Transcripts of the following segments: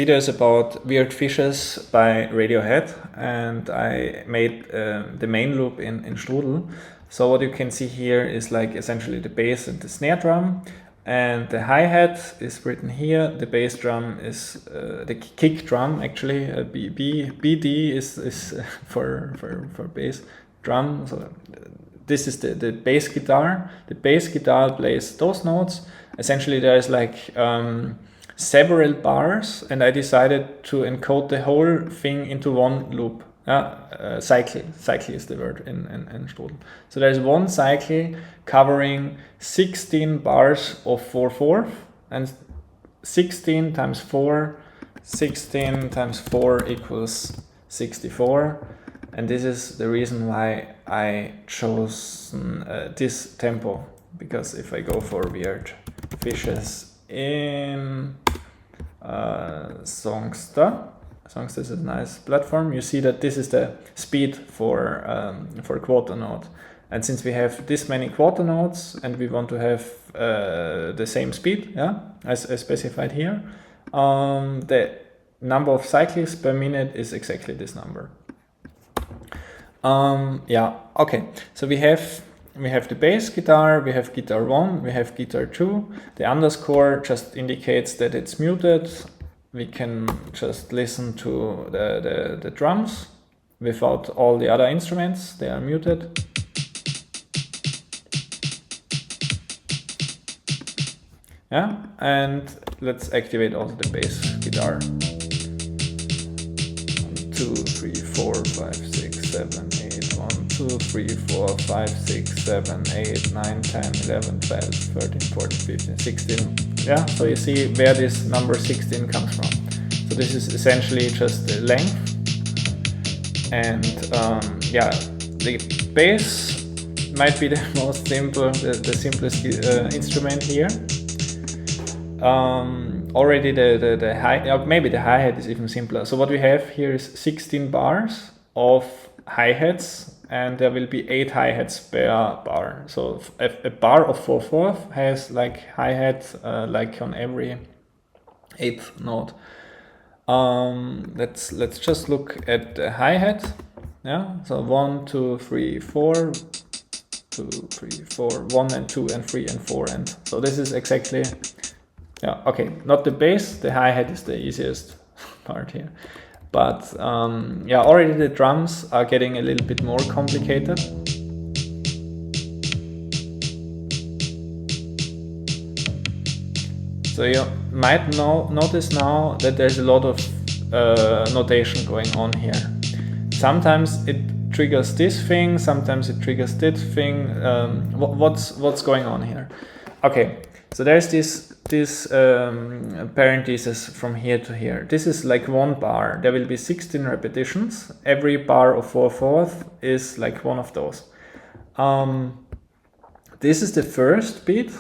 Video is about Weird Fishes by Radiohead, and I made the main loop in Strudel. So what you can see here is like essentially the bass and the snare drum, and the hi-hat is written here. The bass drum is the kick drum actually. BD is for bass drum. So this is the bass guitar. The bass guitar plays those notes. Essentially there is like several bars, and I decided to encode the whole thing into one loop. Cycle is the word in Strudel. So there's one cycle covering 16 bars of 4/4, and 16 times 4 equals 64. And this is the reason why I chose this tempo, because if I go for Weird Fishes in Songster is a nice platform. You see that this is the speed for quarter note, and since we have this many quarter notes and we want to have the same speed, as specified here, the number of cycles per minute is exactly this number. Okay, so we have the bass guitar, we have guitar 1, we have guitar 2. The underscore just indicates that it's muted. We can just listen to the drums without all the other instruments, they are muted. And let's activate also the bass guitar. 1, 2, 3, 4, 5, 6, 7, 8, 1, 2, 3, 4, 5, 6, 7, 8, 9, 10, 11, 12, 13, 14, 15, 16. So you see where this number 16 comes from. So this is essentially just the length. And the bass might be the most simple, the simplest instrument here. Already the hi, maybe the hi-hat is even simpler. So what we have here is 16 bars of hi-hats, and there will be 8 hi-hats per bar. So a bar of 4/4 has like hi-hat like on every 8th note. Let's just look at the hi-hat. So 1, 2, 3, 4, 2, 3, 4, 1 and 2 and 3 and 4, and so this is exactly. Okay, not the bass, the hi-hat is the easiest part here. But already the drums are getting a little bit more complicated. So you might notice now that there's a lot of notation going on here. Sometimes it triggers this thing, sometimes it triggers that thing. What's going on here? Okay, so there's this parenthesis from here to here. This is like one bar. There will be 16 repetitions. Every bar of 4/4 is like one of those. This is the first beat.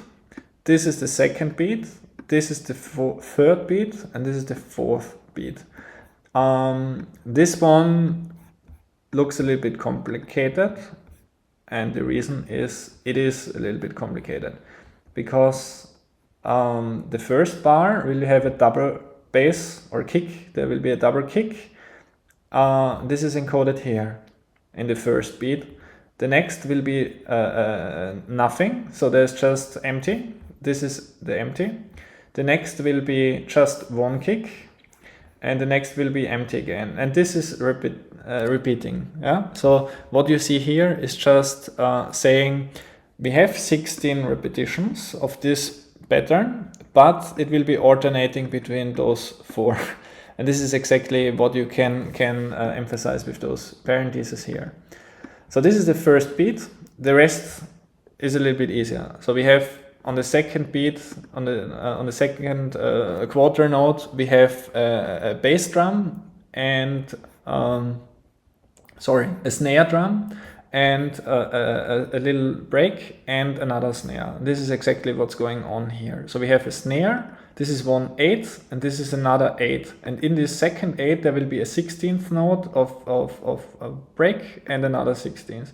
This is the second beat. This is the third beat, and this is the fourth beat. This one looks a little bit complicated, and the reason is it is a little bit complicated because the first bar will have a double bass or kick. There will be a double kick. This is encoded here in the first beat. The next will be nothing, so there's just empty. This is the empty. The next will be just one kick, and the next will be empty again. And this is repeating. So what you see here is just saying we have 16 repetitions of this pattern, but it will be alternating between those 4. And this is exactly what you can emphasize with those parentheses here. So this is the first beat. The rest is a little bit easier. So we have on the second beat, on the second quarter note, we have a bass drum and a snare drum and a little break and another snare. This is exactly what's going on here. So we have a snare, this is 1/8 and this is another 8. And in this second 8 there will be a 16th note of a break and another 16th.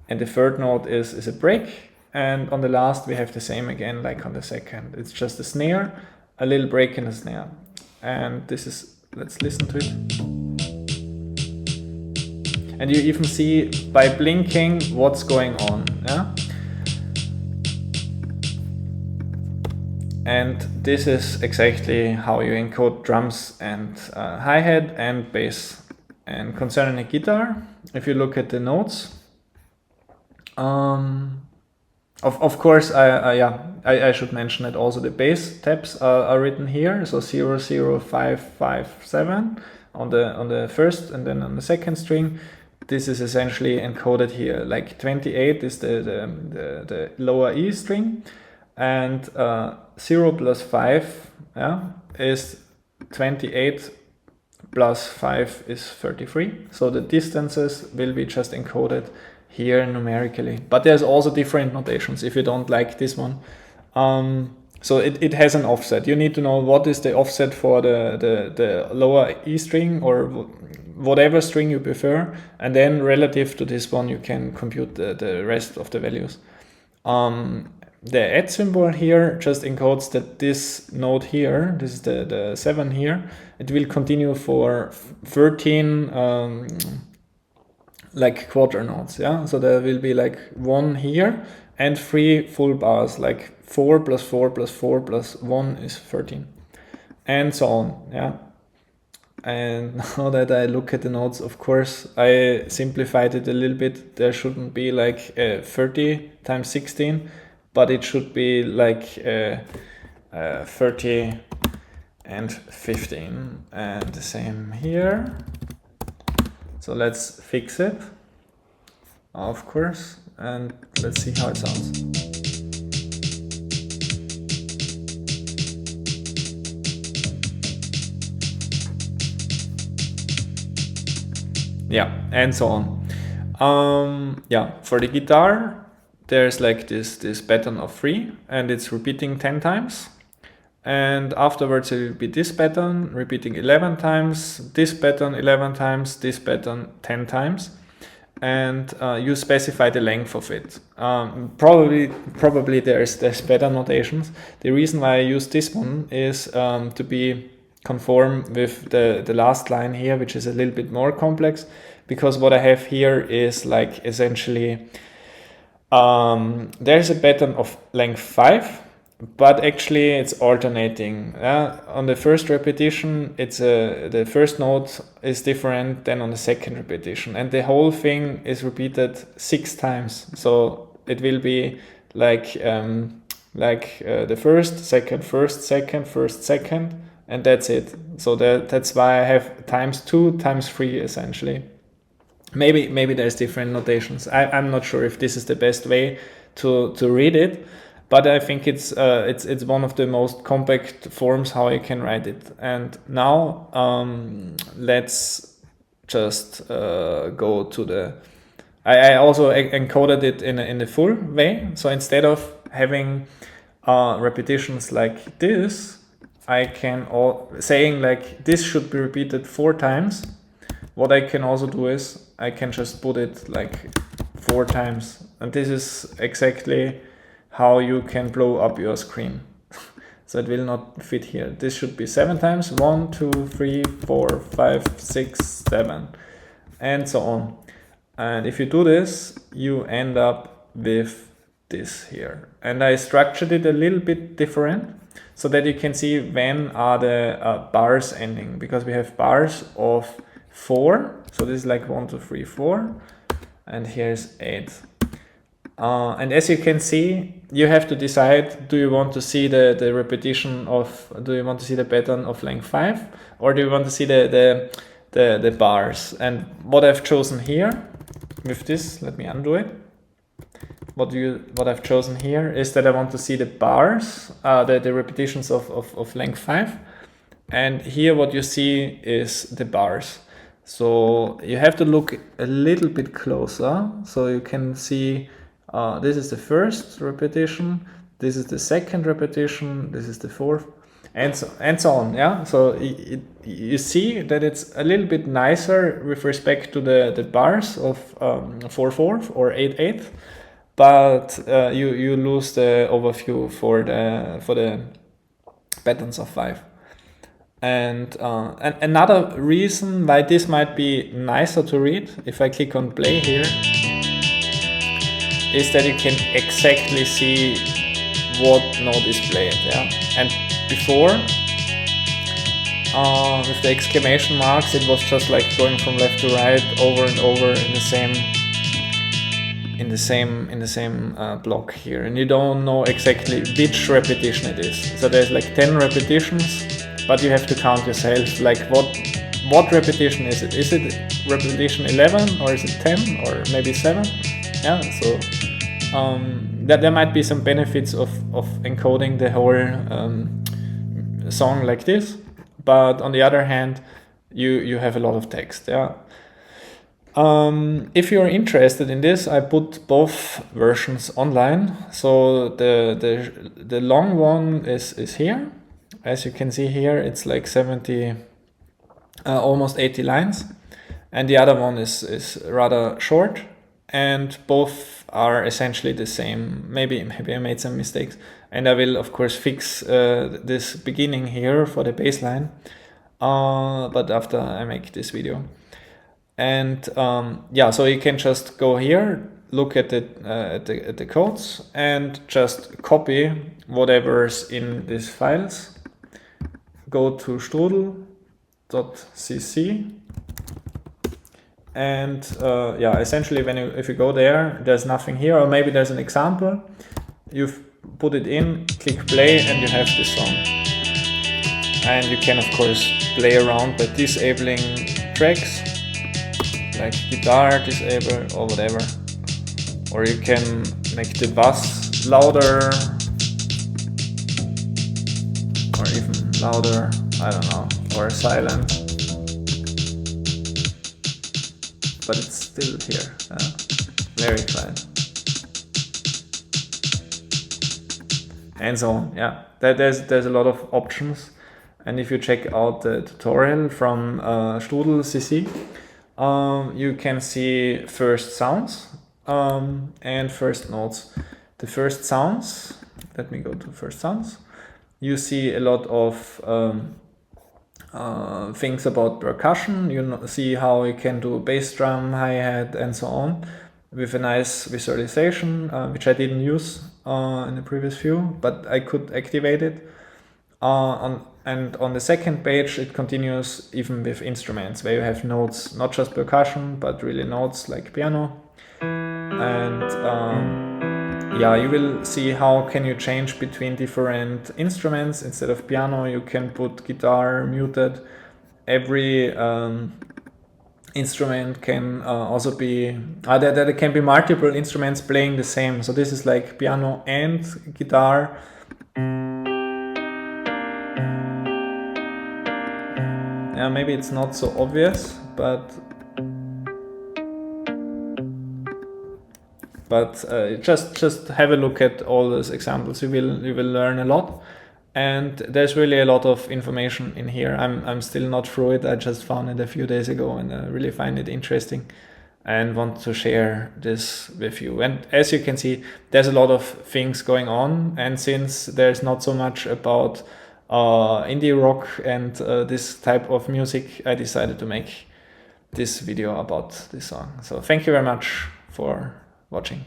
And the third note is a break, and on the last we have the same again like on the second. It's just a snare, a little break and a snare. and this is, let's listen to it. And you even see by blinking what's going on. Yeah? And this is exactly how you encode drums and hi-hat and bass. And concerning the guitar, if you look at the notes, of course, I should mention that also the bass tabs are written here. So 0, 0, 5, 5, 7 on the first and then on the second string. This is essentially encoded here. Like 28 is the lower E string, and 0 plus 5 is 28 plus 5 is 33. So the distances will be just encoded here numerically. But there's also different notations if you don't like this one. So it has an offset. You need to know what is the offset for the lower E string or whatever string you prefer. And then relative to this one, you can compute the rest of the values. The add symbol here just encodes that this note here, this is the 7 here, it will continue for 13 like quarter notes, yeah? So there will be like 1 here and 3 full bars, like 4 plus 4 plus 4 plus 1 is 13. And so on, yeah? And now that I look at the notes, of course, I simplified it a little bit. There shouldn't be like 30 times 16, but it should be like 30 and 15. And the same here. So let's fix it, of course, and let's see how it sounds. Yeah, and so on. Yeah, for the guitar, there's like this pattern of 3, and it's repeating 10 times. And afterwards it will be this pattern repeating 11 times, this pattern 11 times, this pattern 10 times. And you specify the length of it. Probably there's better notations. The reason why I use this one is to be conform with the last line here, which is a little bit more complex, because what I have here is like essentially there's a pattern of length 5, but actually it's alternating. On the first repetition, it's the first note is different than on the second repetition, and the whole thing is repeated 6 times. So it will be like the first, second, first, second, first, second, and that's it. So that's why I have times 2 times 3 essentially. Maybe there's different notations. I'm not sure if this is the best way to read it. But I think it's one of the most compact forms how you can write it. And now let's just go to the. I also encoded it in the full way. So instead of having repetitions like this, I can saying like this should be repeated 4 times. What I can also do is I can just put it like 4 times, and this is exactly how you can blow up your screen. So it will not fit here. This should be 7 times, 1, 2, 3, 4, 5, 6, 7, and so on. And if you do this, you end up with this here. And I structured it a little bit different so that you can see when are the bars ending, because we have bars of 4. So this is like 1, 2, 3, 4, and here's 8. And as you can see, you have to decide, do you want to see the repetition of, do you want to see the pattern of length 5, or do you want to see the bars? And what I've chosen here with this, let me undo it. What I've chosen here is that I want to see the bars, the repetitions of length 5. And here what you see is the bars. So you have to look a little bit closer so you can see this is the first repetition, this is the second repetition, this is the fourth, and so on. Yeah. So you see that it's a little bit nicer with respect to the bars of 4/4 or 8/8, but you lose the overview for the patterns of 5. And another reason why this might be nicer to read, if I click on play here, is that you can exactly see what note is played. Yeah? And before, with the exclamation marks, it was just like going from left to right over and over in the same block here, and you don't know exactly which repetition it is. So there's like 10 repetitions, but you have to count yourself, like what repetition is it? Is it repetition 11 or is it 10 or maybe 7? Yeah, so that there might be some benefits of encoding the whole song like this, but on the other hand, you have a lot of text. Yeah. If you're interested in this, I put both versions online. So the long one is here. As you can see here, it's like 70, almost 80 lines, and the other one is rather short, and both are essentially the same. Maybe I made some mistakes, and I will of course fix this beginning here for the bass line, but after I make this video. And yeah, so you can just go here, look at the codes, and just copy whatever's in these files. Go to Strudel.cc, and yeah, essentially if you go there, there's nothing here, or maybe there's an example. You put it in, click play, and you have this song. And you can of course play around by disabling tracks, like guitar disable or whatever, or you can make the bass louder or even louder, I don't know, or silent, but it's still here. Very quiet, and so on. Yeah, there's a lot of options, and if you check out the tutorial from Strudel.cc, you can see first sounds and first notes. The first sounds, let me go to first sounds. You see a lot of things about percussion. You see how you can do bass drum, hi-hat, and so on, with a nice visualization, which I didn't use in the previous view, but I could activate it. And on the second page, it continues even with instruments, where you have notes, not just percussion, but really notes like piano. And yeah, you will see how can you change between different instruments. Instead of piano, you can put guitar muted. Every instrument can also be, there can be multiple instruments playing the same. So this is like piano and guitar. Yeah, maybe it's not so obvious, but just have a look at all those examples. You will learn a lot, and there's really a lot of information in here. I'm still not through it. I just found it a few days ago, and I really find it interesting and want to share this with you. And as you can see, there's a lot of things going on, and since there's not so much about indie rock and this type of music, I decided to make this video about this song. So thank you very much for watching.